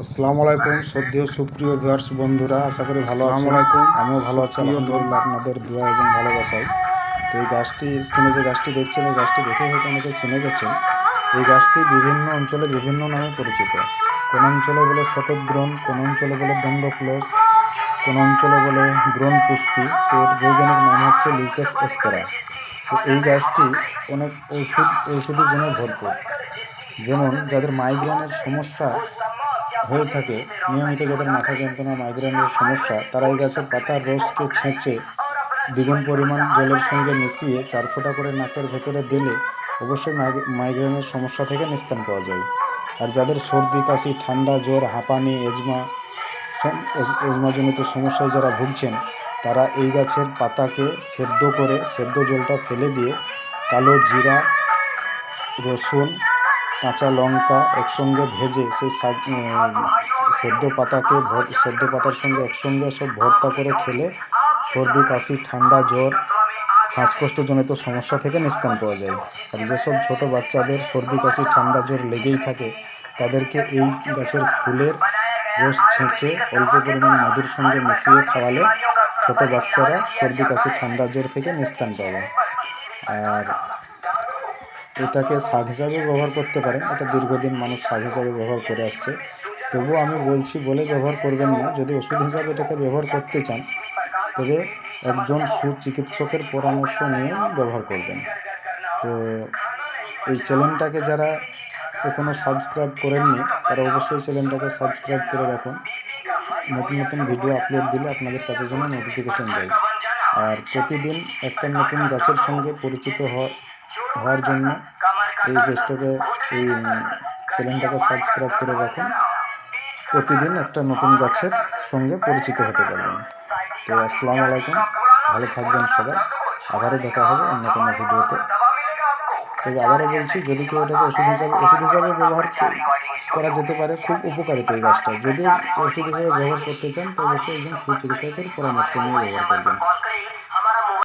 আসসালামু আলাইকুম শ্রদ্ধেয় সুপ্রিয় ভিউয়ার্স বন্ধুরা, আশা করি ভালো আছেন। আমিও ভালো আছি আলহামদুলিল্লাহ, আপনাদের দোয়া এবং ভালোবাসায়। তো এই গাছটি স্ক্রিনে যে গাছটি দেখছেন, এই গাছটি দেখে হয়তো অনেকে চিনে গেছেন। এই গাছটি বিভিন্ন অঞ্চলে বিভিন্ন নামে পরিচিত। কোন অঞ্চলে বলে শতদ্রোণ, কোন অঞ্চলে বলে দণ্ডক্লোজ, কোন অঞ্চলে বলে ব্রণপুষ্পী। তো এর বৈজ্ঞানিক নাম হচ্ছে লিউকাস এসপেরা। তো এই গাছটি অনেক ঔষধি গুণে ভরপুর। যেমন যাদের মাইগ্রেনের সমস্যা হয়ে থাকে, নিয়মিত যাদের মাথা যন্ত্রণা, মাইগ্রেনের সমস্যা, তারা এই গাছের পাতার রসকে ছেঁচে দ্বিগুণ পরিমাণ জলের সঙ্গে মিশিয়ে 4 ফোঁটা করে নাকের ভেতরে দিলে অবশ্যই মাইগ্রেনের সমস্যা থেকে নিস্তার পাওয়া যায়। আর যাদের সর্দি কাশি, ঠান্ডা, জ্বর, হাঁপানি, এজমাজনিত সমস্যায় যারা ভুগছেন, তারা এই গাছের পাতাকে সেদ্ধ করে সেদ্ধ জলটা ফেলে দিয়ে কালো জিরা, রসুন, কাঁচা লঙ্কা একসঙ্গে ভেজে সেই সেদ্ধ পাতার সঙ্গে একসঙ্গে সব ভর্তা করে খেলে সর্দি কাশি, ঠান্ডা, জ্বর, শ্বাসকষ্টজনিত সমস্যা থেকে নিস্তার পাওয়া যায়। আর যেসব ছোট বাচ্চাদের সর্দি কাশি, ঠান্ডা, জ্বর লেগেই থাকে, তাদেরকে এই গাছের ফুলের রস ছেঁচে অল্প পরিমাণ মধুর সঙ্গে মিশিয়ে খাওয়ালে ছোট বাচ্চারা সর্দি কাশি, ঠান্ডা, জ্বর থেকে নিস্তার পাবে। আর এটাকে শাক হিসাবে ব্যবহার করতে পারেন। এটা দীর্ঘদিন মানুষ শাক হিসাবে ব্যবহার করে আসছে। তবুও আমি বলছি বলে ব্যবহার করবেন না। যদি ওষুধ হিসাবে এটাকে ব্যবহার করতে চান, তবে একজন সুচিকিৎসকের পরামর্শ নিয়ে ব্যবহার করবেন। তো এই চ্যানেলটাকে যারা এখনও সাবস্ক্রাইব করেননি, তারা অবশ্যই চ্যানেলটাকে সাবস্ক্রাইব করে রাখুন। নতুন নতুন ভিডিও আপলোড দিলে আপনাদের কাছে যেন নোটিফিকেশন যায়। আর প্রতিদিন একটা নতুন গাছের সঙ্গে পরিচিত হওয়ার জন্য এই চ্যানেলটাকে সাবস্ক্রাইব করে রাখুন। প্রতিদিন একটা নতুন গাছের সঙ্গে পরিচিত হতে পারবেন। তো আসসালামু আলাইকুম, ভালো থাকবেন সবাই। আবারও দেখা হবে অন্য কোনো ভিডিওতে। তবে আবারও বলছি, যদি কেউ এটাকে ওষুধ হিসাবে ব্যবহার করা যেতে পারে, খুব উপকারিতা এই গাছটা। যদি ওষুধ হিসাবে ব্যবহার করতে চান, তো অবশ্যই একজন সুচিকিৎসকের পরামর্শ নিয়ে ব্যবহার করবেন।